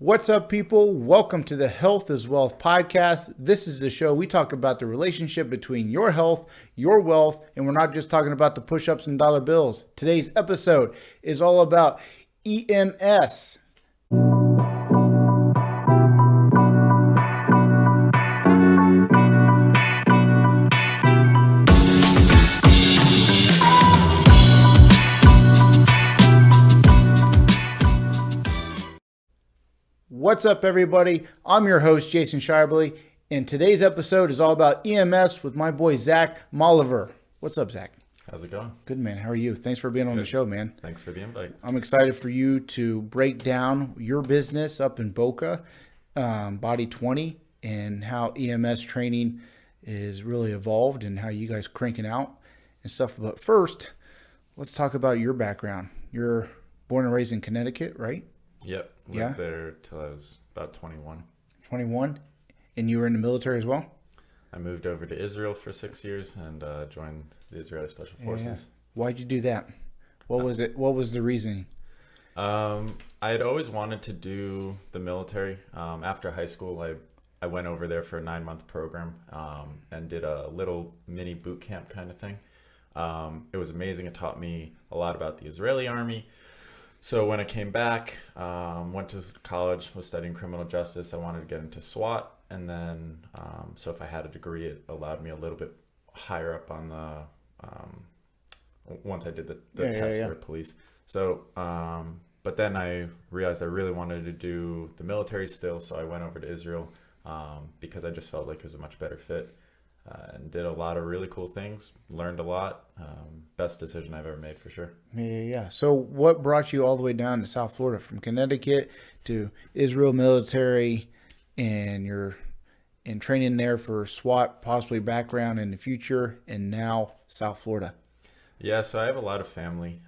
What's up, people? Welcome to the Health is Wealth podcast. This is the show we talk about the relationship between your health, your wealth, and we're not just talking about the push-ups and dollar bills. Today's episode is all about EMS. What's up, everybody? I'm your host, Jason Shirley, and today's episode is all about EMS with my boy, Zach Molliver. What's up, Zach? How's it going? Good, man. How are you? Thanks for being on the show, man. Thanks for the invite. I'm excited for you to break down your business up in Boca, Body20, and how EMS training is really evolved and how you guys cranking out and stuff. But first, let's talk about your background. You're born and raised in Connecticut, right? Yep. Lived there till I was about 21. 21? And you were in the military as well? I moved over to Israel for 6 years and joined the Israeli Special Forces. Yeah. Why'd you do that? What was it? What was the reasoning? I had always wanted to do the military. After high school, I went over there for a 9-month program and did a little mini boot camp kind of thing. It was amazing. It taught me a lot about the Israeli army. So when I came back, went to college, was studying criminal justice. I wanted to get into SWAT. And then, so if I had a degree, it allowed me a little bit higher up on the, once I did the test for police. So, but then I realized I really wanted to do the military still. So I went over to Israel because I just felt like it was a much better fit. And did a lot of really cool things, learned a lot. Best decision I've ever made for sure. Yeah. So what brought you all the way down to South Florida from Connecticut to Israel military, and you're in training there for SWAT, possibly background in the future, and now South Florida? Yeah, so I have a lot of family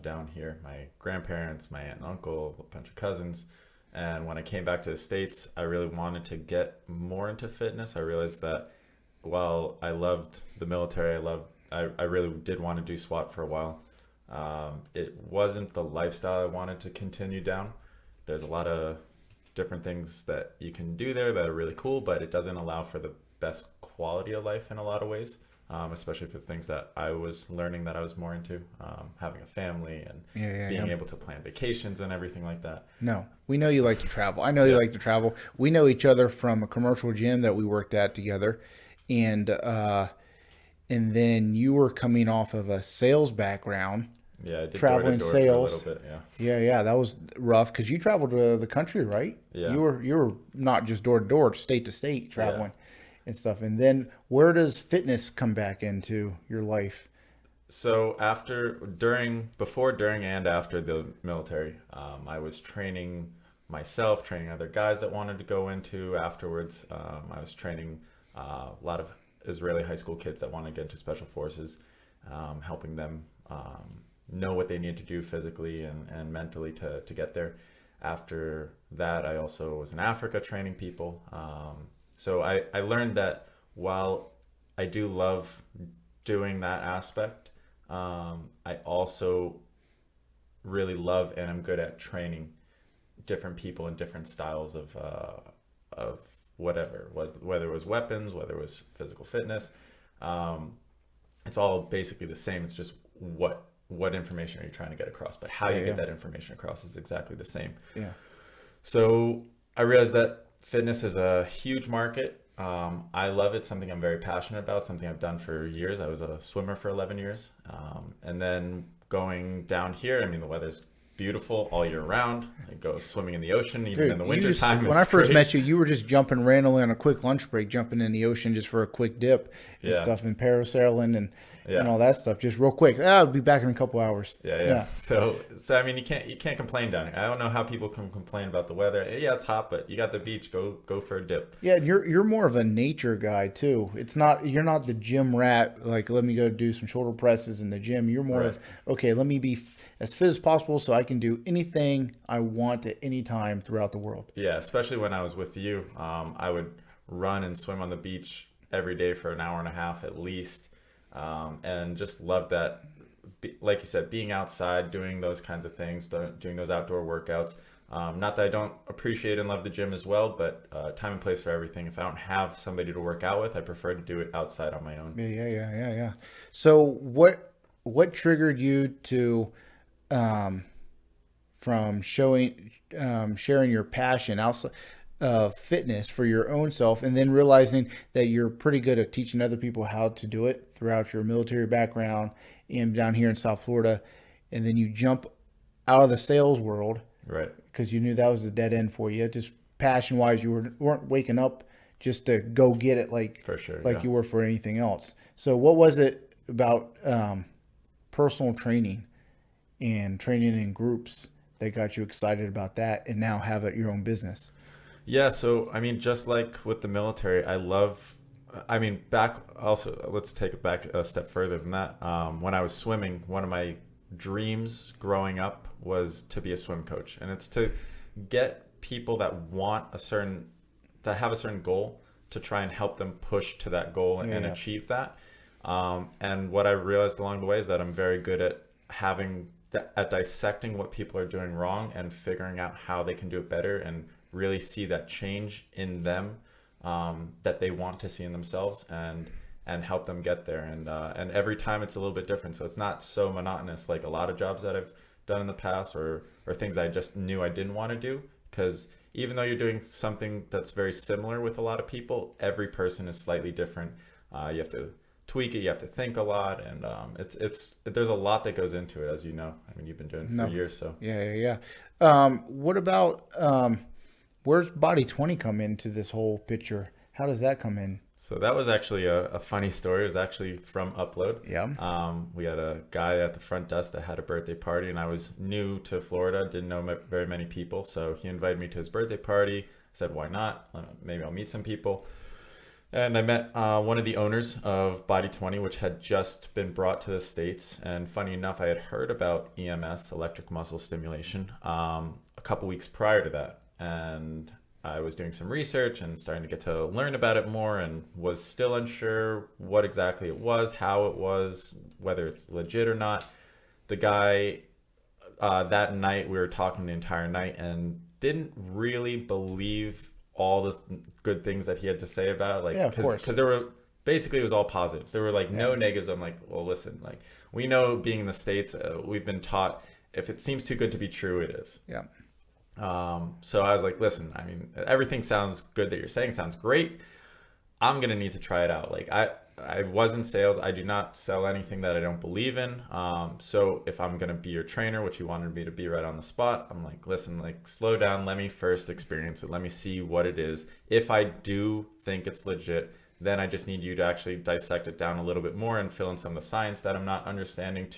down here. My grandparents, my aunt and uncle, a bunch of cousins. And when I came back to the States, I really wanted to get more into fitness. I realized that while I loved the military, I really did want to do SWAT for a while. It wasn't the lifestyle I wanted to continue down. There's a lot of different things that you can do there that are really cool, but it doesn't allow for the best quality of life in a lot of ways, especially for things that I was learning that I was more into, having a family and being able to plan vacations and everything like that. No, we know you like to travel. I know you like to travel. We know each other from a commercial gym that we worked at together. And then you were coming off of a sales background. Yeah, I did traveling door-to-door sales. for a little bit, Yeah, that was rough because you traveled to the country, right? Yeah. You were not just door to door, state to state traveling and stuff. And then where does fitness come back into your life? So before, during, and after the military, I was training myself, training other guys that wanted to go into afterwards. I was training a lot of Israeli high school kids that want to get into special forces, helping them know what they need to do physically and mentally to get there. After that, I also was in Africa training people. So I learned that while I do love doing that aspect, I also really love and I'm good at training different people in different styles of whatever it was, whether it was weapons, whether it was physical fitness. It's all basically the same. It's just what information are you trying to get across, but how you get that information across is exactly the same. Yeah. So I realized that fitness is a huge market. I love it, something I'm very passionate about, something I've done for years. I was a swimmer for 11 years. And then going down here, I mean, the weather's beautiful all year round. I go swimming in the ocean, even in the winter time. When I first met you were just jumping randomly on a quick lunch break, jumping in the ocean just for a quick dip and stuff, and parasailing and all that stuff, just real quick. I'll be back in a couple hours. Yeah. So I mean, you can't complain down here. I don't know how people can complain about the weather. Yeah, it's hot, but you got the beach. Go for a dip. Yeah, you're more of a nature guy too. You're not the gym rat. Like, let me go do some shoulder presses in the gym. You're more of, okay, let me be as fit as possible so I can do anything I want at any time throughout the world. Yeah, especially when I was with you, I would run and swim on the beach every day for an hour and a half at least, and just love that. Like you said, being outside, doing those kinds of things, doing those outdoor workouts. Not that I don't appreciate and love the gym as well, but time and place for everything. If I don't have somebody to work out with, I prefer to do it outside on my own. Yeah. So what triggered you to from sharing your passion outside fitness for your own self, and then realizing that you're pretty good at teaching other people how to do it throughout your military background and down here in South Florida, and then you jump out of the sales world Right. because you knew that was a dead end for you. Just passion wise, weren't waking up just to go get it For sure. like Yeah. you were for anything else. So what was it about personal training and training in groups that got you excited about that and now have it your own business? Yeah, so I mean, just like with the military, I mean, back also, let's take it back a step further than that. When I was swimming, one of my dreams growing up was to be a swim coach, and it's to get people that have a certain goal to try and help them push to that goal and Yeah. achieve that. And what I realized along the way is that I'm very good at at dissecting what people are doing wrong and figuring out how they can do it better and really see that change in them, that they want to see in themselves, and help them get there. And every time it's a little bit different, so it's not so monotonous like a lot of jobs that I've done in the past, or things I just knew I didn't want to do. Because even though you're doing something that's very similar with a lot of people, every person is slightly different. You have to tweak it, you have to think a lot, and it's there's a lot that goes into it, as you know. I mean, you've been doing it for No. years. So Yeah. What about where's Body 20 come into this whole picture? How does that come in? that was actually a funny story. It was actually from Upload. Yeah. We had a guy at the front desk that had a birthday party, and I was new to Florida, didn't know very many people. So he invited me to his birthday party. I said, why not? Maybe I'll meet some people. And I met one of the owners of Body20, which had just been brought to the States. And funny enough, I had heard about EMS, electric muscle stimulation, a couple weeks prior to that. And I was doing some research and starting to get to learn about it more, and was still unsure what exactly it was, how it was, whether it's legit or not. The guy, that night, we were talking the entire night and didn't really believe all the good things that he had to say about it. Like, Yeah, of course. because there were basically, it was all positives. There were like no negatives. I'm like, well, listen, like, we know, being in the States, we've been taught if it seems too good to be true, it is. Yeah. So I was like, listen, I mean, everything sounds good that you're saying, sounds great. I'm gonna need to try it out. Like, I was in sales. I do not sell anything that I don't believe in. So if I'm gonna be your trainer, which you wanted me to be right on the spot, I'm like, listen, like, slow down. Let me first experience it. Let me see what it is. If I do think it's legit, then I just need you to actually dissect it down a little bit more and fill in some of the science that I'm not understanding,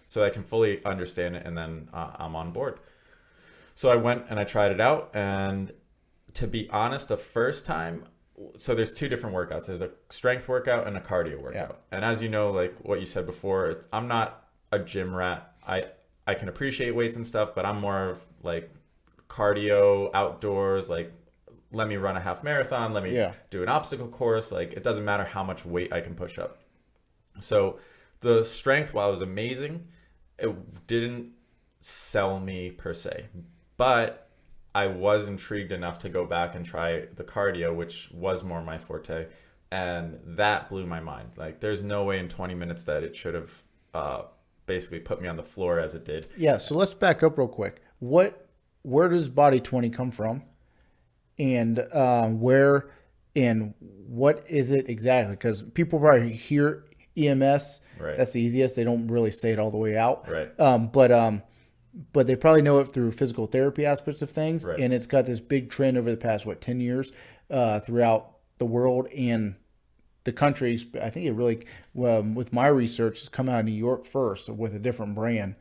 so I can fully understand it, and then I'm on board. So I went and I tried it out, and to be honest, the first time, so there's two different workouts. There's a strength workout and a cardio workout. Yeah. And as you know, like what you said before, I'm not a gym rat. I can appreciate weights and stuff, but I'm more of like cardio, outdoors, like, let me run a half marathon, let me do an obstacle course. Like, it doesn't matter how much weight I can push up. So the strength, while it was amazing, it didn't sell me per se. But I was intrigued enough to go back and try the cardio, which was more my forte, and that blew my mind. Like, there's no way in 20 minutes that it should have basically put me on the floor as it did. Yeah. So let's back up real quick. Where does Body 20 come from, and what is it exactly? Because people probably hear EMS. Right. That's the easiest. They don't really say it all the way out. Right. But they probably know it through physical therapy aspects of things. Right. And it's got this big trend over the past, 10 years throughout the world and the country. I think it really, with my research, has come out of New York first with a different brand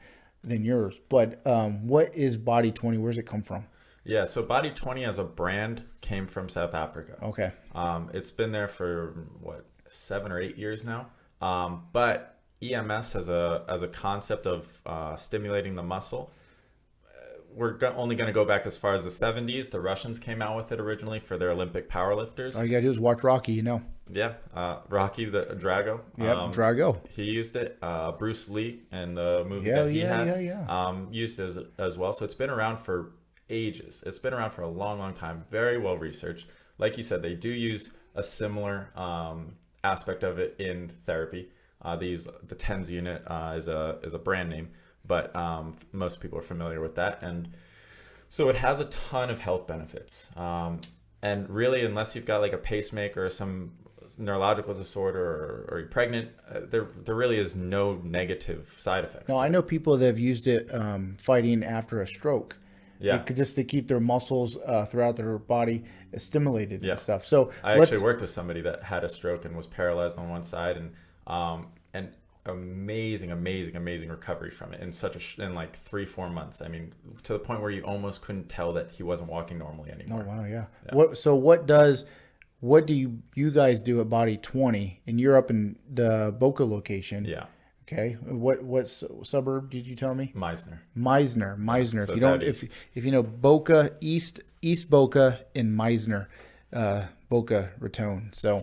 than yours. But what is Body 20? Where's it come from? Yeah, so Body20 as a brand came from South Africa. Okay. It's been there for 7 or 8 years now. But EMS as a concept of stimulating the muscle, we're only going to go back as far as the 70s. The Russians came out with it originally for their Olympic powerlifters. All you gotta do is watch Rocky, Yeah, Rocky the Drago. Yep, Drago. He used it. Bruce Lee and the movie Yeah. used it as well. So it's been around for ages. It's been around for a long, long time, very well researched. Like you said, they do use a similar aspect of it in therapy. They use the TENS unit is a brand name, but most people are familiar with that. And so it has a ton of health benefits. And really, unless you've got like a pacemaker or some neurological disorder or you're pregnant, there really is no negative side effects. No, I know people that have used it fighting after a stroke. Yeah. Just to keep their muscles throughout their body stimulated and stuff. So I actually worked with somebody that had a stroke and was paralyzed on one side, and amazing recovery from it in like 3-4 months. I mean, to the point where you almost couldn't tell that he wasn't walking normally anymore. Oh wow, yeah. What do you guys do at Body20? And you're up in the Boca location. Yeah. Okay. What suburb did you tell me? Mizner. So if you know Boca, East Boca and Mizner, Boca Raton. So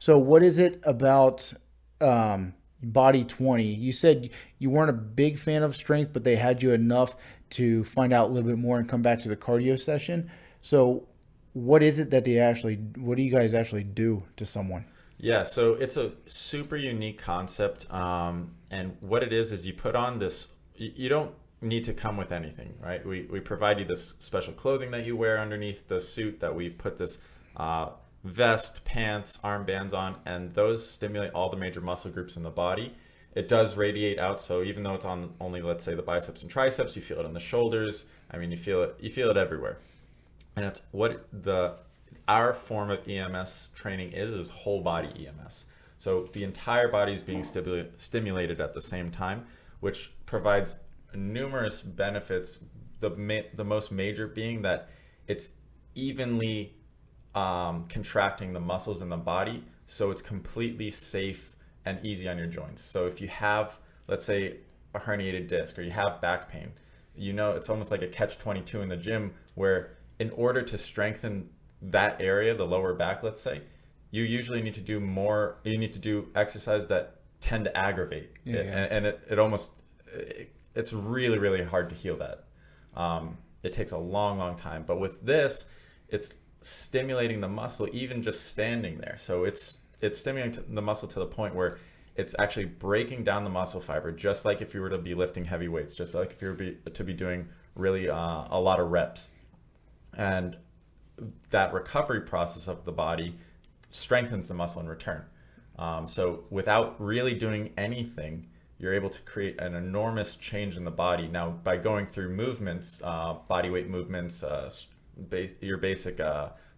what is it about Body20? You said you weren't a big fan of strength, but they had you enough to find out a little bit more and come back to the cardio session. So what is it that what do you guys actually do to someone? Yeah, so it's a super unique concept. And what it is you put on this, you don't need to come with anything, right? We provide you this special clothing that you wear underneath the suit, that we put this vest, pants, armbands on, and those stimulate all the major muscle groups in the body. It does radiate out, so even though it's on only, let's say, the biceps and triceps, you feel it on the shoulders. I mean, you feel it everywhere. And it's what our form of EMS training is whole body EMS. So the entire body is being stimulated at the same time, which provides numerous benefits. The most major being that it's evenly contracting the muscles in the body, so it's completely safe and easy on your joints. So if you have, let's say, a herniated disc or you have back pain, it's almost like a catch-22 in the gym, where in order to strengthen that area, the lower back, let's say, you usually need to do more. You need to do exercises that tend to aggravate it. And it's really, really hard to heal that. It takes a long time. But with this, it's stimulating the muscle, even just standing there. So it's stimulating the muscle to the point where it's actually breaking down the muscle fiber, just like if you were to be lifting heavy weights, just like if you were to be doing really a lot of reps. And that recovery process of the body strengthens the muscle in return. So without really doing anything, you're able to create an enormous change in the body. Now, by going through movements, body weight movements, your basic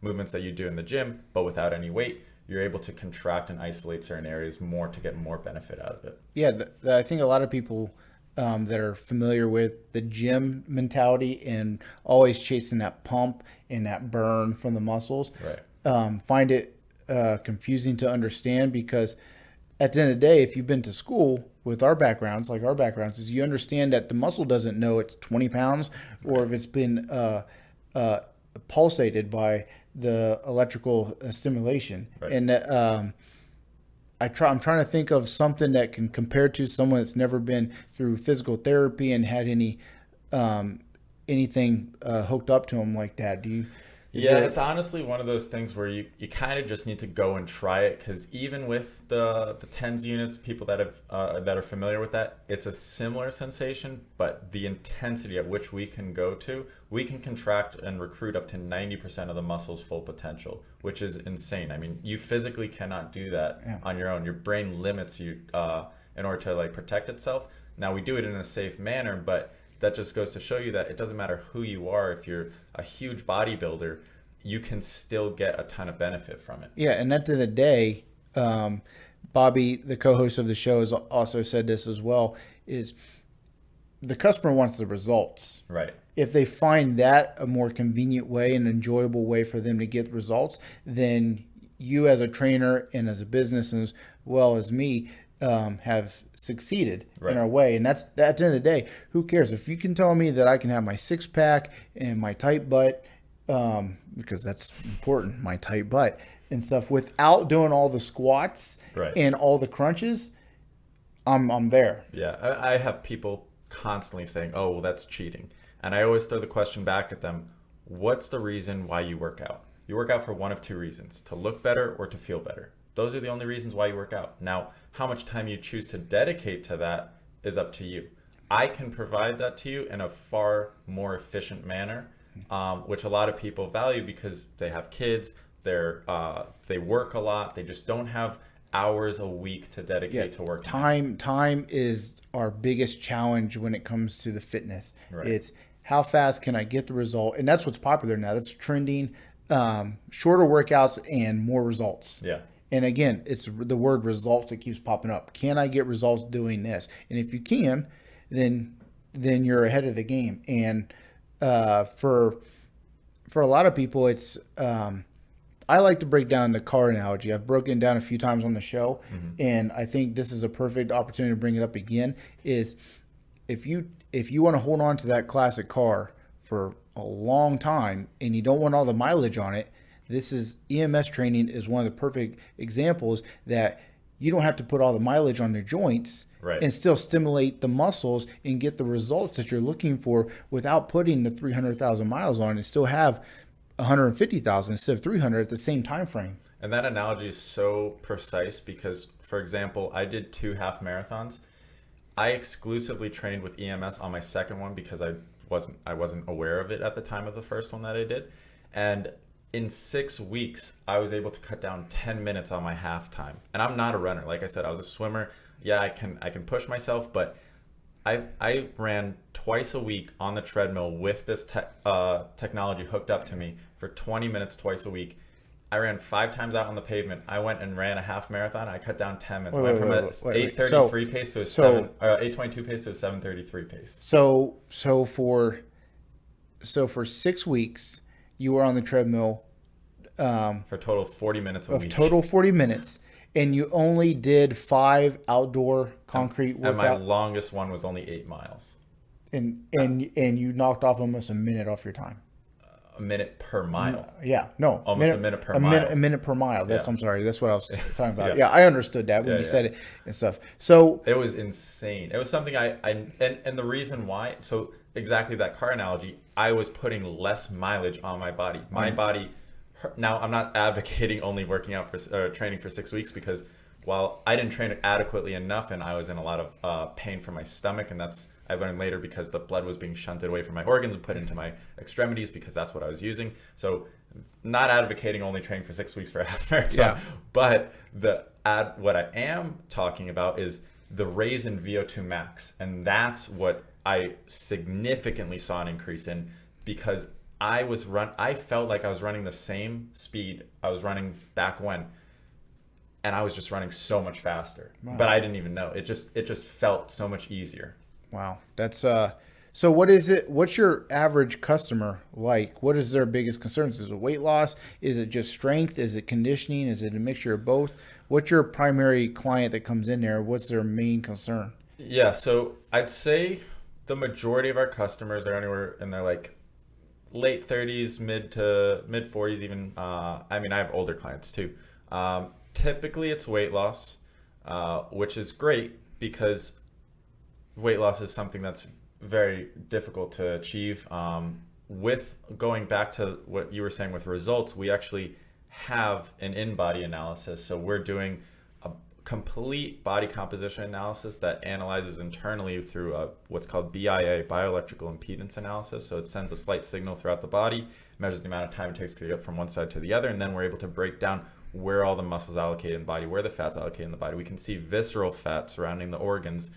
movements that you do in the gym, but without any weight, you're able to contract and isolate certain areas more to get more benefit out of it. Yeah, I think a lot of people that are familiar with the gym mentality and always chasing that pump and that burn from the muscles, right, find it confusing to understand, because at the end of the day, if you've been to school with our backgrounds, is you understand that the muscle doesn't know it's 20 pounds or if it's been pulsated by the electrical stimulation. Right. And I'm trying to think of something that can compare to someone that's never been through physical therapy and had anything hooked up to them like that. It's honestly one of those things where you kind of just need to go and try it, because even with the TENS units, people that are familiar with that, it's a similar sensation, but the intensity at which we can contract and recruit up to 90% of the muscle's full potential, which is insane. I mean, you physically cannot do that on your own. Your brain limits you in order to protect itself. Now, we do it in a safe manner, but that just goes to show you that it doesn't matter who you are. If you're a huge bodybuilder, you can still get a ton of benefit from it. Yeah, and at the end of the day, Bobby, the co-host of the show, has also said this as well, is the customer wants the results. Right. If they find that a more convenient way and enjoyable way for them to get results, then you as a trainer and as a business, as well as me, have succeeded in our way. And that's, at the end of the day, who cares? If you can tell me that I can have my six pack and my tight butt, because that's important, my tight butt and stuff, without doing all the squats and all the crunches, I'm there. Yeah, I have people constantly saying, "Oh, well, that's cheating." And I always throw the question back at them, what's the reason why you work out? You work out for one of two reasons, to look better or to feel better. Those are the only reasons why you work out. Now, how much time you choose to dedicate to that is up to you. I can provide that to you in a far more efficient manner, which a lot of people value because they have kids, they work a lot, they just don't have hours a week to dedicate to working. Time is our biggest challenge when it comes to the fitness. Right. It's how fast can I get the result, and that's what's popular now. That's trending. Shorter workouts and more results. Yeah. And again, it's the word results that keeps popping up. Can I get results doing this? And if you can, then you're ahead of the game. And for a lot of people, it's I like to break down the car analogy. I've broken it down a few times on the show, and I think this is a perfect opportunity to bring it up again. Is if you want to hold on to that classic car for a long time and you don't want all the mileage on it, this is EMS training is one of the perfect examples that you don't have to put all the mileage on the joints and still stimulate the muscles and get the results that you're looking for without putting the 300,000 miles on and still have 150,000 instead of 300 at the same time frame. And that analogy is so precise because, for example, I did 2 half marathons. I exclusively trained with EMS on my second one because I wasn't aware of it at the time of the first one that I did. And in 6 weeks, I was able to cut down 10 minutes on my half time. And I'm not a runner. Like I said, I was a swimmer. Yeah, I can push myself, but I ran twice a week on the treadmill with this technology hooked up to me for 20 minutes twice a week. I ran 5 times out on the pavement. I went and ran a half marathon. I cut down 10 minutes. Went from an 8:33 pace to a 8:22 pace to a 7:33 pace. So for 6 weeks, you were on the treadmill for a total of 40 minutes a week. Total 40 minutes. And you only did 5 outdoor concrete workouts. And my longest one was only 8 miles. And you knocked off almost a minute off your time. A minute per mile. Yeah, no. Almost a minute per mile. A minute per mile. I'm sorry. That's what I was talking about. Yeah. I understood that when you said it and stuff. So it was insane. It was something and the reason why, so exactly that car analogy, I was putting less mileage on my body. My body, now I'm not advocating only working out for training for 6 weeks because while I didn't train adequately enough and I was in a lot of pain from my stomach, and that's I learned later because the blood was being shunted away from my organs and put into my extremities because that's what I was using. So not advocating only training for 6 weeks for a half marathon, but what I am talking about is the raise in VO2 max. And that's what I significantly saw an increase in because I felt like I was running the same speed I was running back when, and I was just running so much faster. Wow. But I didn't even know. It just felt so much easier. Wow. That's so what is it? What's your average customer like? What is their biggest concerns? Is it weight loss? Is it just strength? Is it conditioning? Is it a mixture of both? What's your primary client that comes in there? What's their main concern? Yeah, so I'd say the majority of our customers are anywhere in their like late 30s, mid 40s even. I have older clients too. Typically it's weight loss, which is great because weight loss is something that's very difficult to achieve. With going back to what you were saying with results, we actually have an in-body analysis. So we're doing a complete body composition analysis that analyzes internally through what's called BIA, bioelectrical impedance analysis. So it sends a slight signal throughout the body, measures the amount of time it takes to get from one side to the other, and then we're able to break down where all the muscles allocate in the body, where the fat's allocated in the body. We can see visceral fat surrounding the organs,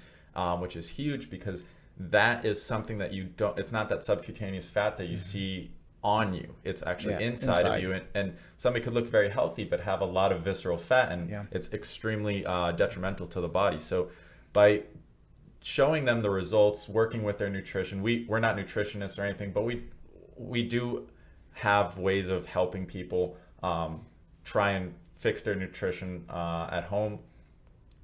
which is huge because that is something that you don't, it's not that subcutaneous fat that you see on you. It's actually inside of you. And somebody could look very healthy, but have a lot of visceral fat, and it's extremely detrimental to the body. So by showing them the results, working with their nutrition, we're not nutritionists or anything, but we do have ways of helping people try and fix their nutrition at home.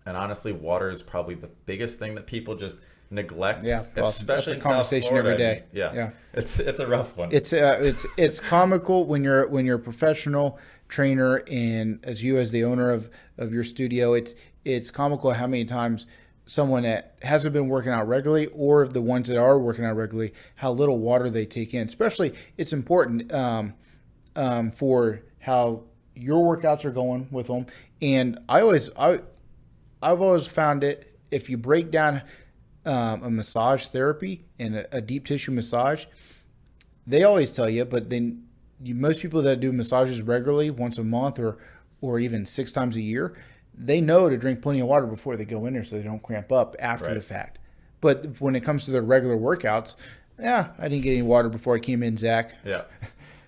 And honestly, water is probably the biggest thing that people just neglect. Yeah, well, especially that's a conversation every day. Yeah, it's a rough one. It's comical when you're a professional trainer, and as the owner of your studio, it's comical how many times someone that hasn't been working out regularly, or the ones that are working out regularly, how little water they take in. Especially, it's important for how your workouts are going with them. And I've always found it, if you break down a massage therapy and a deep tissue massage, they always tell you, but then most people that do massages regularly, once a month or even 6 times a year, they know to drink plenty of water before they go in there so they don't cramp up after the fact. But when it comes to their regular workouts, yeah, I didn't get any water before I came in, Zach. Yeah.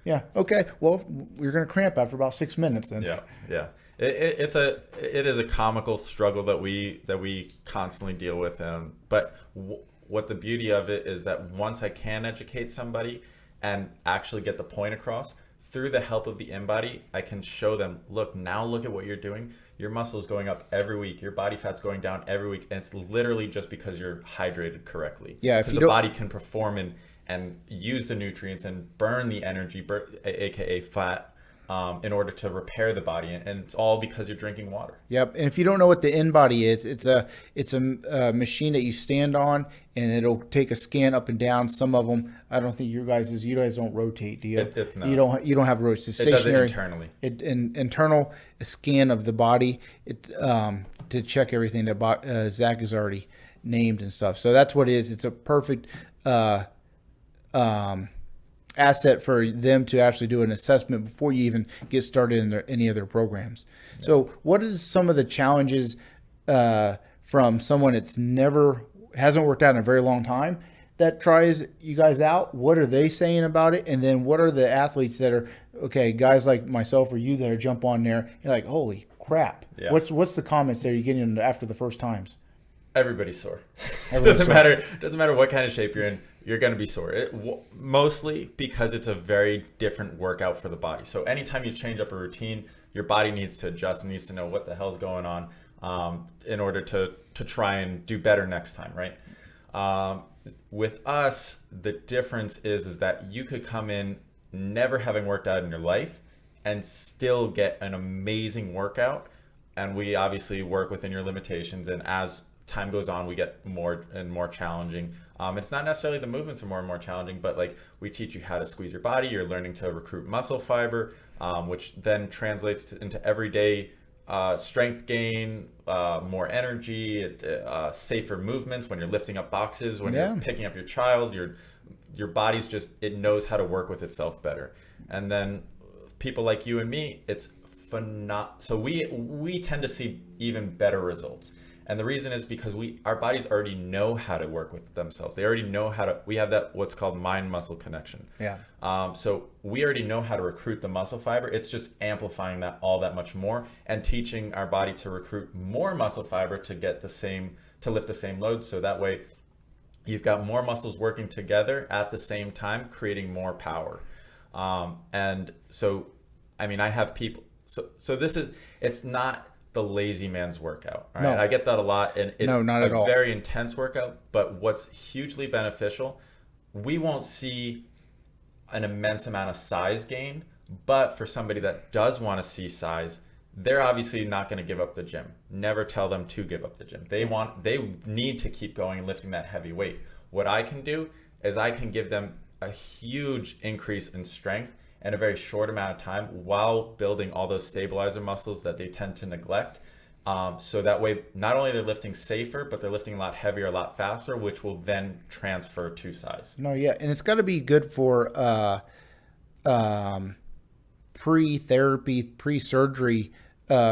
Yeah. Okay. Well, you're going to cramp after about 6 minutes then. Yeah. Yeah. It is a comical struggle that we constantly deal with. But what the beauty of it is that once I can educate somebody and actually get the point across through the help of the InBody, I can show them, look at what you're doing. Your muscle is going up every week. Your body fat's going down every week. And it's literally just because you're hydrated correctly. Yeah. Because the body can perform and use the nutrients and burn the energy, aka fat, in order to repair the body, and it's all because you're drinking water. Yep. And if you don't know what the InBody is, it's a machine that you stand on, and it'll take a scan up and down. Some of them, I don't think you guys don't rotate, do you? It's not. You don't have rotates. It's It stationary. does it internally. Internal scan of the body to check everything that Zach has already named and stuff. So that's what it is. It's a perfect asset for them to actually do an assessment before you even get started in any of their programs. Yeah. So what is some of the challenges from someone that's hasn't worked out in a very long time that tries you guys out? What are they saying about it? And then what are the athletes that are, okay, guys like myself or you that are jump on there, you're like, holy crap. Yeah. What's the comments that you're getting after the first times? Everybody's sore. Doesn't matter what kind of shape you're in, you're going to be sore. Mostly because it's a very different workout for the body. So anytime you change up a routine, your body needs to adjust and needs to know what the hell's going on in order to try and do better next time, right? With us, the difference is that you could come in never having worked out in your life and still get an amazing workout. And we obviously work within your limitations, and as time goes on, we get more and more challenging. It's not necessarily the movements are more and more challenging, but like we teach you how to squeeze your body. You're learning to recruit muscle fiber, which then translates into everyday strength gain, more energy, safer movements when you're lifting up boxes, when you're picking up your child. Your body's it knows how to work with itself better. And then people like you and me, it's phenomenal. So we tend to see even better results. And the reason is because our bodies already know how to work with themselves. They already know we have that what's called mind-muscle connection. Yeah. So we already know how to recruit the muscle fiber. It's just amplifying that all that much more and teaching our body to recruit more muscle fiber to lift the same load. So that way you've got more muscles working together at the same time, creating more power. And so, I mean, I have people, so it's not the lazy man's workout. Right? No. I get that a lot, and it's not a very intense workout, but what's hugely beneficial, we won't see an immense amount of size gain, but for somebody that does want to see size, they're obviously not going to give up the gym. Never tell them to give up the gym. They need to keep going and lifting that heavy weight. What I can do is I can give them a huge increase in strength in a very short amount of time while building all those stabilizer muscles that they tend to neglect. So that way, not only they're lifting safer, but they're lifting a lot heavier, a lot faster, which will then transfer to size. No, yeah. And it's got to be good for pre-therapy, pre-surgery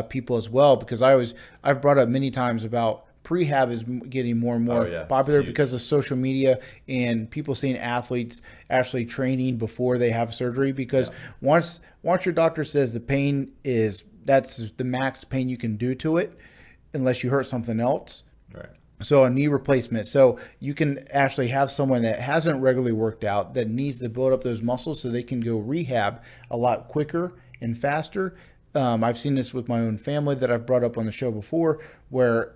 people as well, because I've brought up many times about prehab is getting more and more popular because of social media and people seeing athletes actually training before they have surgery. Because once your doctor says the pain that's the max pain you can do to it, unless you hurt something else. Right. So a knee replacement. So you can actually have someone that hasn't regularly worked out that needs to build up those muscles so they can go rehab a lot quicker and faster. I've seen this with my own family that I've brought up on the show before, where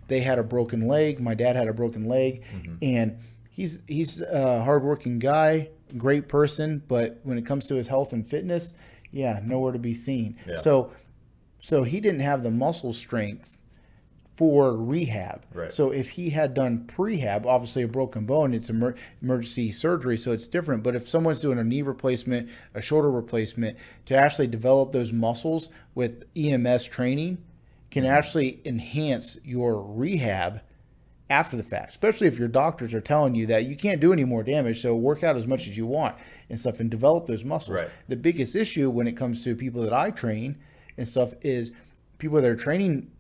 they had a broken leg. My dad had a broken leg, and he's a hardworking guy, great person, but when it comes to his health and fitness, nowhere to be seen. Yeah. So he didn't have the muscle strength for rehab. Right. So if he had done prehab, obviously a broken bone, it's emergency surgery, so it's different. But if someone's doing a knee replacement, a shoulder replacement, to actually develop those muscles with EMS training can actually enhance your rehab after the fact, especially if your doctors are telling you that you can't do any more damage, so work out as much as you want and stuff and develop those muscles. Right. The biggest issue when it comes to people that I train and stuff is people that are training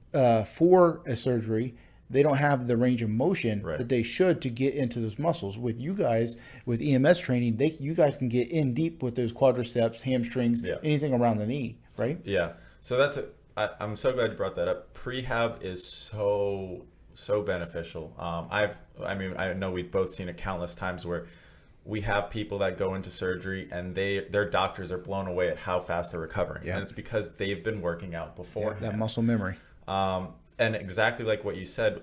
for a surgery, they don't have the range of motion Right. that they should to get into those muscles. With you guys, with EMS training, you guys can get in deep with those quadriceps, hamstrings, Yeah. anything around the knee, right? Yeah. So I'm so glad you brought that up. Prehab is so beneficial. I know we've both seen it countless times where we have people that go into surgery and their doctors are blown away at how fast they're recovering. Yeah. And it's because they've been working out beforehand. That muscle memory. And exactly like what you said,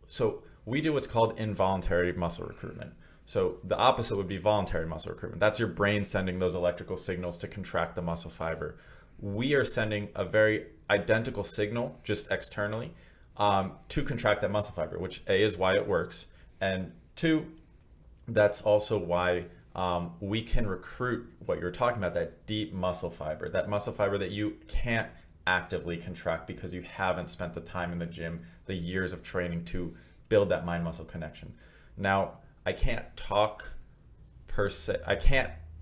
so we do what's called involuntary muscle recruitment. So the opposite would be voluntary muscle recruitment. That's your brain sending those electrical signals to contract the muscle fiber. We are sending a very identical signal, just externally, to contract that muscle fiber, which A, is why it works, and two, that's also why we can recruit what you're talking about, that deep muscle fiber, that you can't actively contract because you haven't spent the time in the gym, the years of training to build that mind muscle connection. Now, I can't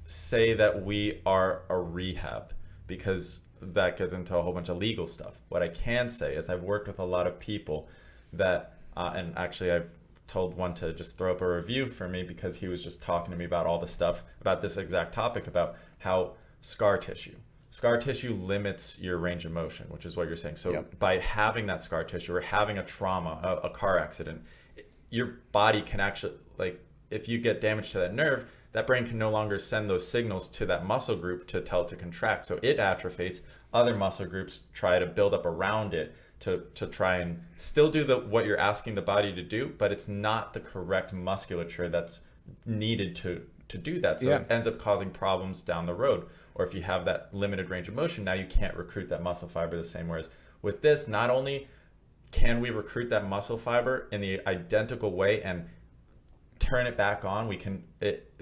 say that we are a rehab because that gets into a whole bunch of legal stuff. What I can say is I've worked with a lot of people that, and actually I've told one to just throw up a review for me because he was just talking to me about all the stuff about this exact topic, about how scar tissue limits your range of motion, which is what you're saying. So Yep. by having that scar tissue or having a trauma, a car accident, your body can actually, like, if you get damage to that nerve, that brain can no longer send those signals to that muscle group to tell it to contract. So it atrophies. Other muscle groups try to build up around it to try and still do what you're asking the body to do, but it's not the correct musculature that's needed to do that. So it ends up causing problems down the road. Or if you have that limited range of motion, now you can't recruit that muscle fiber the same. Whereas with this, not only can we recruit that muscle fiber in the identical way and turn it back on,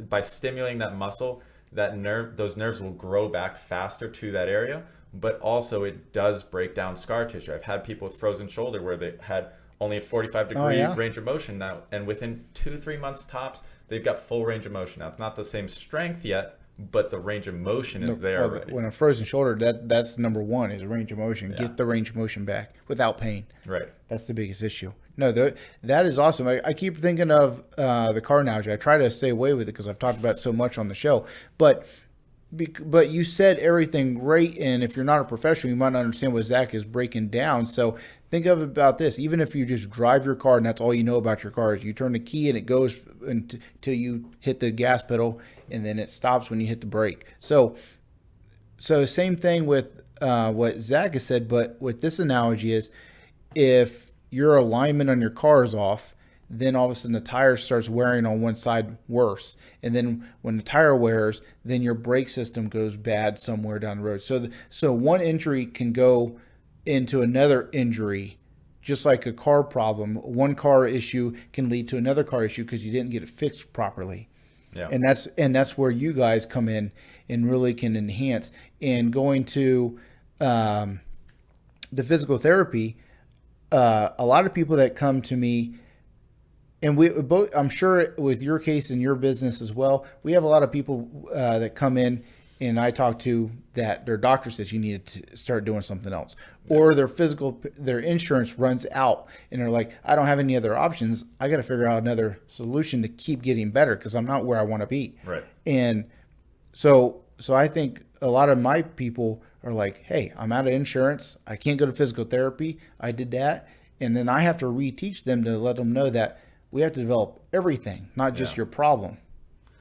by stimulating that muscle, those nerves will grow back faster to that area, but also it does break down scar tissue. I've had people with frozen shoulder where they had only a 45-degree range of motion now, and within 2-3 months tops, they've got full range of motion. Now, it's not the same strength yet, but the range of motion is there already. When a frozen shoulder, that's number one is range of motion. Get the range of motion back without pain. Right. That's the biggest issue. No, that is awesome. I keep thinking of the car analogy. I try to stay away with it because I've talked about it so much on the show. But you said everything great, and if you're not a professional, you might not understand what Zach is breaking down. So think of it about this. Even if you just drive your car and that's all you know about your car is you turn the key and it goes until you hit the gas pedal, and then it stops when you hit the brake. So same thing with what Zach has said, but with this analogy is if your alignment on your car is off, then all of a sudden the tire starts wearing on one side worse. And then when the tire wears, then your brake system goes bad somewhere down the road. So one injury can go into another injury, just like a car problem. One car issue can lead to another car issue because you didn't get it fixed properly. Yeah. And that's where you guys come in and really can enhance. And going to the physical therapy, a lot of people that come to me, and we both, I'm sure with your case and your business as well, we have a lot of people that come in and I talk to that their doctor says you need to start doing something else, or their insurance runs out and they're like, I don't have any other options. I got to figure out another solution to keep getting better because I'm not where I want to be. Right. And so I think a lot of my people are like, hey, I'm out of insurance. I can't go to physical therapy. I did that. And then I have to reteach them to let them know that we have to develop everything, not just your problem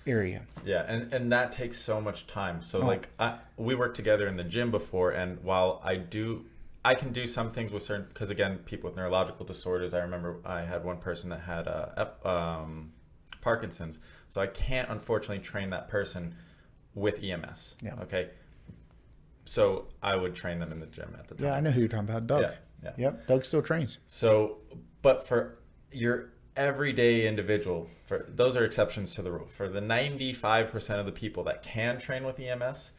area. Yeah, and that takes so much time. So we worked together in the gym before, and while I can do some things with certain, because again, people with neurological disorders, I remember I had one person that had Parkinson's, so I can't unfortunately train that person with EMS. Yeah. Okay. So I would train them in the gym at the time. Yeah, I know who you're talking about, Doug. Yeah. Yeah. Yep. Doug still trains. So, but for your everyday individual, for those are exceptions to the rule. For the 95% of the people that can train with EMS,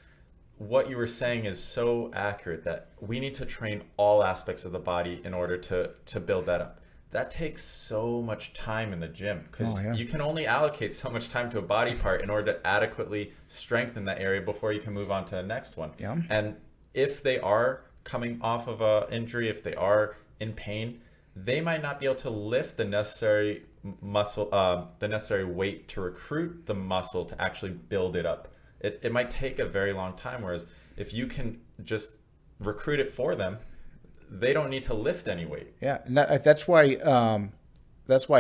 what you were saying is so accurate that we need to train all aspects of the body in order to build that up. That takes so much time in the gym because you can only allocate so much time to a body part in order to adequately strengthen that area before you can move on to the next one. Yeah. And if they are coming off of a injury, if they are in pain, they might not be able to lift the necessary muscle, the necessary weight to recruit the muscle to actually build it up. It might take a very long time, whereas if you can just recruit it for them, they don't need to lift any weight. Yeah, and that's why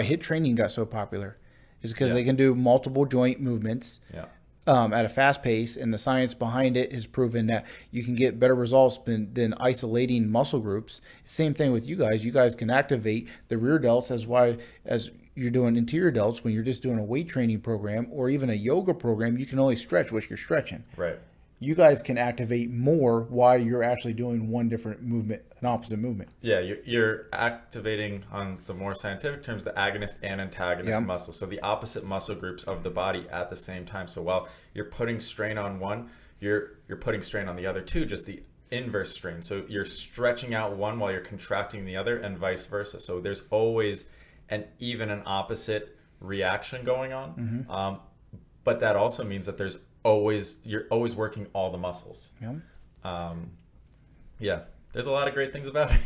HIT training got so popular, is because they can do multiple joint movements at a fast pace, and the science behind it has proven that you can get better results than isolating muscle groups. Same thing with you guys. You guys can activate the rear delts as you're doing interior delts when you're just doing a weight training program or even a yoga program. You can only stretch what you're stretching. Right. You guys can activate more while you're actually doing one different movement, an opposite movement. Yeah, you're activating, on the more scientific terms, the agonist and antagonist muscle. So the opposite muscle groups of the body at the same time. So while you're putting strain on one, you're putting strain on the other too, just the inverse strain. So you're stretching out one while you're contracting the other, and vice versa. So there's always an opposite reaction going on. But that also means that you're always working all the muscles. There's a lot of great things about it.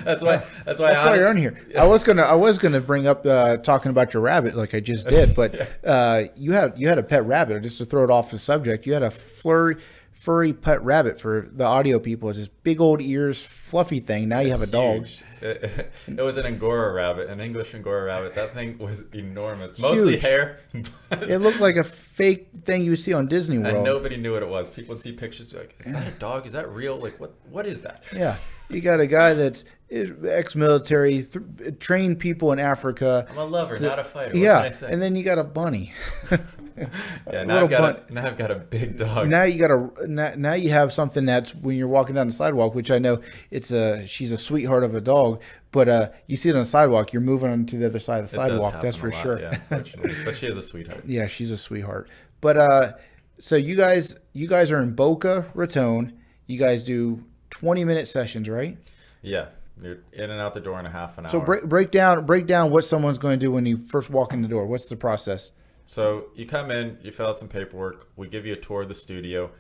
That's why you're on here. I was gonna bring up talking about your rabbit like I just did, but you had a pet rabbit. Just to throw it off the subject, you had a furry pet rabbit. For the audio people, it's this big old ears, fluffy thing. Now you have a dog. It was an Angora rabbit, an English Angora rabbit. That thing was enormous, mostly huge hair. It looked like a fake thing you see on Disney World. And nobody knew what it was. People would see pictures, be like, "Is that a dog? Is that real? Like, what is that?" Yeah, you got a guy that's ex-military, trained people in Africa. I'm a lover, not a fighter. What can I say? And then you got a bunny. Now I've got a big dog. Now you have something that's, when you're walking down the sidewalk, which I know she's a sweetheart of a dog, but you see it on the sidewalk, you're moving on to the other side of the sidewalk. That's for sure. Yeah, unfortunately. But she is a sweetheart. Yeah, she's a sweetheart. But so you guys are in Boca Raton. You guys do 20-minute sessions, right? Yeah. You're in and out the door in a half an hour. So break down what someone's going to do when you first walk in the door. What's the process? So you come in, you fill out some paperwork. We give you a tour of the studio.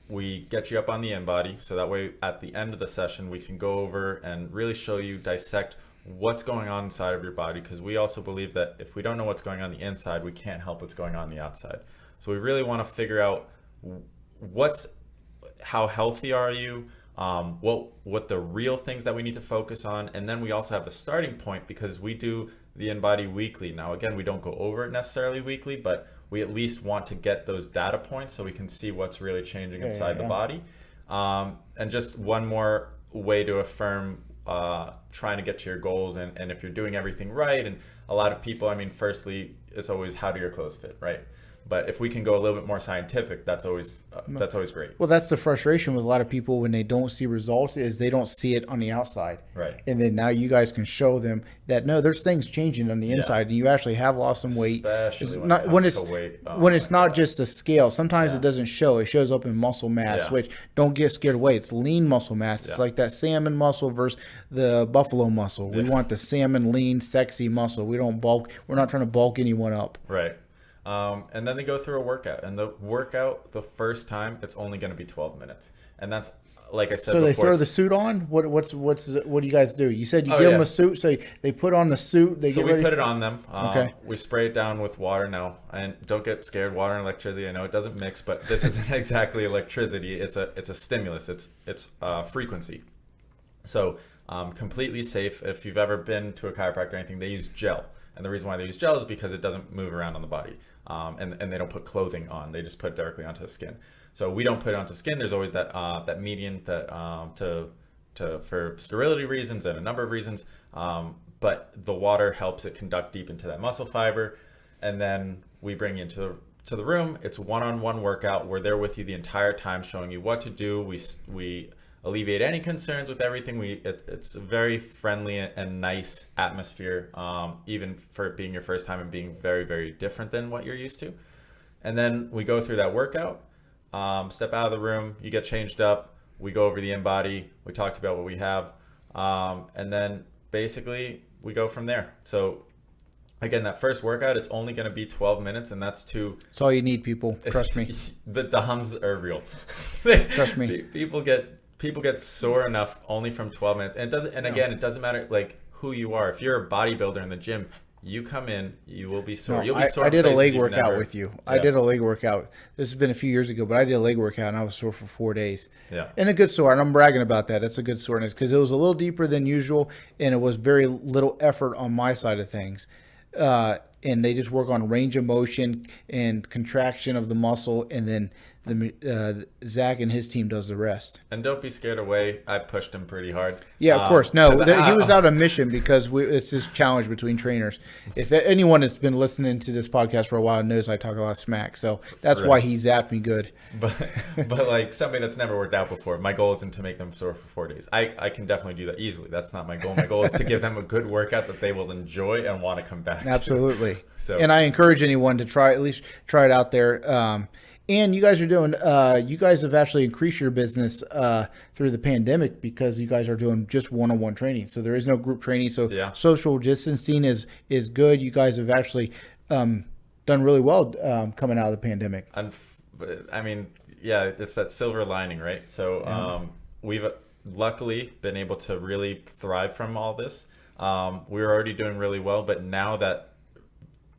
We get you up on the in-body, so that way at the end of the session, we can go over and really show you, dissect what's going on inside of your body, because we also believe that if we don't know what's going on the inside, we can't help what's going on the outside. So we really want to figure out how healthy are you, what the real things that we need to focus on, and then we also have a starting point, because we do the in-body weekly. Now again, we don't go over it necessarily weekly, but we at least want to get those data points so we can see what's really changing inside the body. And just one more way to affirm trying to get to your goals, and if you're doing everything right. And a lot of people, I mean, firstly, it's always, how do your clothes fit, right? But if we can go a little bit more scientific, that's always great. Well, that's the frustration with a lot of people when they don't see results, is they don't see it on the outside. Right. And then now you guys can show them that, no, there's things changing on the inside, and you actually have lost some weight. Especially when it comes to weight. When it's not just a scale. Sometimes it doesn't show. It shows up in muscle mass, which, don't get scared away. It's lean muscle mass. It's like that salmon muscle versus the buffalo muscle. We want the salmon, lean, sexy muscle. We don't bulk. We're not trying to bulk anyone up. Right. And then they go through a workout, and the workout, the first time, it's only going to be 12 minutes. And that's, like I said before. So they throw the suit on? What do you guys do? You said you give them a suit, so they put on the suit. So we put it on them. We spray it down with water now. And don't get scared, water and electricity. I know it doesn't mix, but this isn't exactly electricity. It's a stimulus. It's frequency. So completely safe. If you've ever been to a chiropractor or anything, they use gel. And the reason why they use gel is because it doesn't move around on the body. And they don't put clothing on. They just put it directly onto the skin. So we don't put it onto skin. There's always that median that for sterility reasons and a number of reasons. But the water helps it conduct deep into that muscle fiber. And then we bring you into the room. It's one-on-one workout. We're there with you the entire time, showing you what to do. We alleviate any concerns with everything. It's a very friendly and nice atmosphere, even for it being your first time and being very, very different than what you're used to. And then we go through that workout, step out of the room, you get changed up, we go over the in-body, we talked about what we have, and then basically we go from there. So again, that first workout, it's only going to be 12 minutes, and that's to... It's all you need, people. Trust me. The DOMs are real. Trust me. People get sore enough only from 12 minutes. And it doesn't, and again, it doesn't matter like who you are. If you're a bodybuilder in the gym, you come in, you will be sore. No, You'll be sore. I did a leg you've workout never... with you. Yeah. I did a leg workout. This has been a few years ago, but I did a leg workout and I was sore for 4 days. Yeah. And a good sore. And I'm bragging about that. It's a good soreness because it was a little deeper than usual and it was very little effort on my side of things. And they just work on range of motion and contraction of the muscle, and then Zach and his team does the rest. And don't be scared away. I pushed him pretty hard. Yeah, of course. No, he was out on mission because it's this challenge between trainers. If anyone has been listening to this podcast for a while knows I talk a lot of smack, so that's why he zapped me good. But like something that's never worked out before, my goal isn't to make them sore for 4 days. I can definitely do that easily. That's not my goal. My goal is to give them a good workout that they will enjoy and want to come back to. Absolutely. So, and I encourage anyone to at least try it out there. And you guys are doing, you guys have actually increased your business through the pandemic because you guys are doing just one-on-one training. So there is no group training. So social distancing is good. You guys have actually done really well coming out of the pandemic. I mean, yeah, it's that silver lining, right? So we've luckily been able to really thrive from all this. We were already doing really well, but now that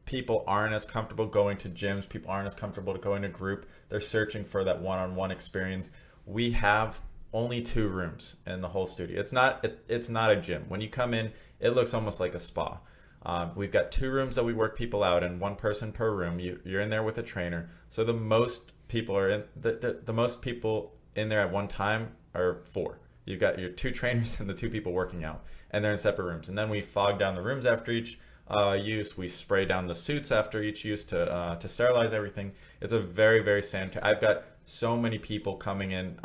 people aren't as comfortable going to gyms, people aren't as comfortable to going to group, they're searching for that one-on-one experience. We have only 2 rooms in the whole studio. It's not a gym. When you come in, it looks almost like a spa. We've got 2 rooms that we work people out in, 1 person per room. You're in there with a trainer. So the most people are in the most people in there at one time are 4. You've got your 2 trainers and the 2 people working out, and they're in separate rooms. And then we fog down the rooms after each use. We spray down the suits after each use to sterilize everything. It's a very, very sanitary. I've got so many people coming in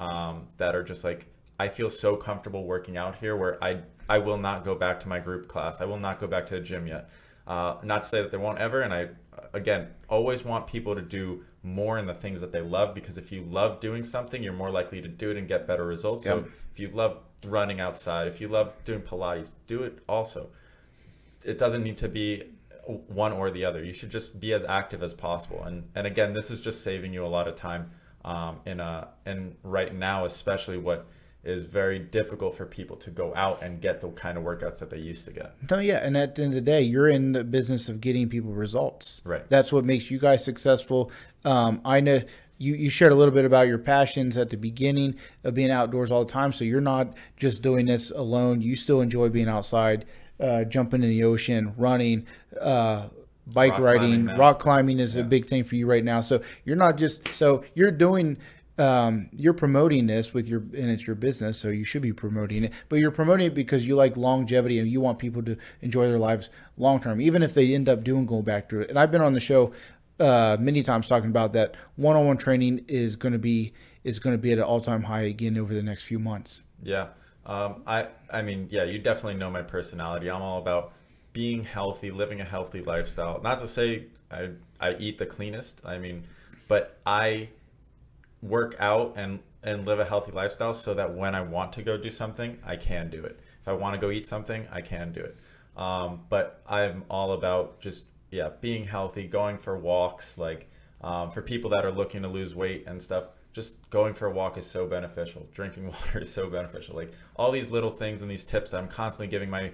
that are just like, I feel so comfortable working out here where I will not go back to my group class. I will not go back to a gym yet. Not to say that they won't ever. And I, again, always want people to do more in the things that they love, because if you love doing something, you're more likely to do it and get better results. So if you love running outside, if you love doing Pilates, do it also. It doesn't need to be one or the other. You should just be as active as possible. And again, this is just saving you a lot of time in right now, especially what is very difficult for people to go out and get the kind of workouts that they used to get. No, yeah. And at the end of the day, you're in the business of getting people results. Right. That's what makes you guys successful. I know you shared a little bit about your passions at the beginning of being outdoors all the time. So you're not just doing this alone. You still enjoy being outside, jumping in the ocean, running, bike riding, rock climbing is a big thing for you right now. So you're not just, so you're doing, you're promoting this with and it's your business, so you should be promoting it, but you're promoting it because you like longevity and you want people to enjoy their lives long term, even if they end up going back to it. And I've been on the show many times talking about that one-on-one training is going to be at an all-time high again over the next few months. Yeah. I mean, yeah, you definitely know my personality. I'm all about being healthy, living a healthy lifestyle. Not to say I eat the cleanest, I mean, but I work out and live a healthy lifestyle so that when I want to go do something, I can do it. If I want to go eat something, I can do it. But I'm all about just, being healthy, going for walks, like for people that are looking to lose weight and stuff. Just going for a walk is so beneficial. Drinking water is so beneficial. Like all these little things and these tips I'm constantly giving my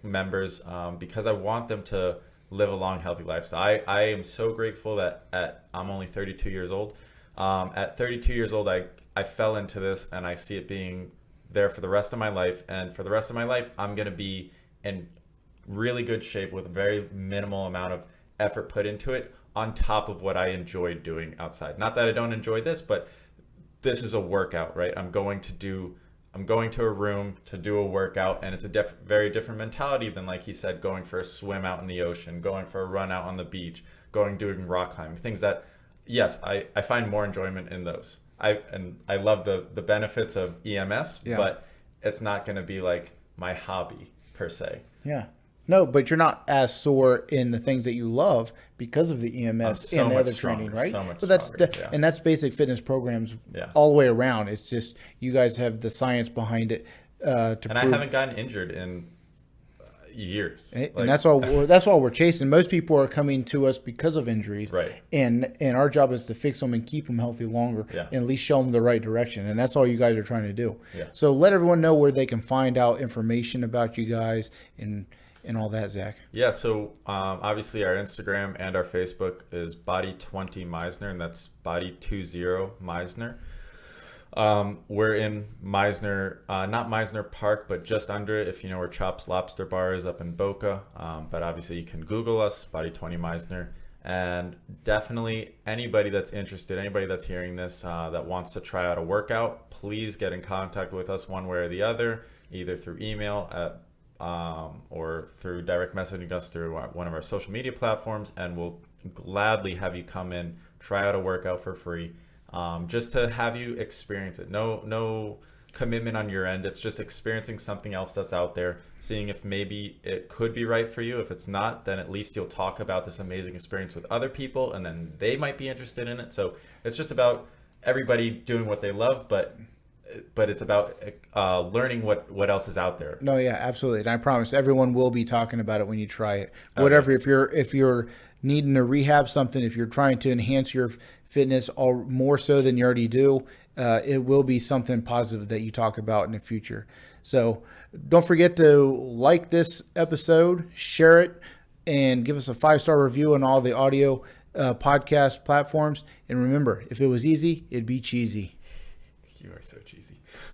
members because I want them to live a long, healthy lifestyle. I am so grateful that I'm only 32 years old. At 32 years old, I fell into this and I see it being there for the rest of my life. And for the rest of my life, I'm going to be in really good shape with a very minimal amount of effort put into it, on top of what I enjoy doing outside. Not that I don't enjoy this, but this is a workout, right? I'm going to a room to do a workout, and it's a very different mentality than, like he said, going for a swim out in the ocean, going for a run out on the beach, doing rock climbing, things that, yes, I find more enjoyment in those. I love the benefits of EMS, Yeah. but it's not going to be like my hobby per se. Yeah. No, but you're not as sore in the things that you love because of the EMS So and the much other training, stronger, right? so much But that's stronger, yeah. and that's basic fitness programs Yeah. all the way around. It's just you guys have the science behind it to And I prove. haven't gotten injured in years. And that's all. That's all we're chasing. Most people are coming to us because of injuries, Right. And our job is to fix them and keep them healthy longer, Yeah. and at least show them the right direction. And that's all you guys are trying to do. Yeah. So let everyone know where they can find out information about you guys and all that, Zach. Yeah, so obviously our Instagram and our Facebook is Body20 Mizner, and that's Body20 Mizner. We're in Mizner, not Mizner Park, but just under it, if you know where Chops Lobster Bar is up in Boca. But obviously you can Google us, Body20 Mizner. And definitely anybody that's interested, anybody that's hearing this that wants to try out a workout, please get in contact with us one way or the other, either through email or through direct messaging us through one of our social media platforms, and we'll gladly have you come in, try out a workout for free. Just to have you experience it. No commitment on your end. It's just experiencing something else that's out there, seeing if maybe it could be right for you. If it's not, then at least you'll talk about this amazing experience with other people, and then they might be interested in it. So it's just about everybody doing what they love, but it's about learning what else is out there. No, yeah, absolutely. And I promise everyone will be talking about it when you try it. Whatever, if you're needing to rehab something, if you're trying to enhance your fitness all more so than you already do, it will be something positive that you talk about in the future. So don't forget to like this episode, share it, and give us a 5-star review on all the audio podcast platforms. And remember, if it was easy, it'd be cheesy. You are so cheesy.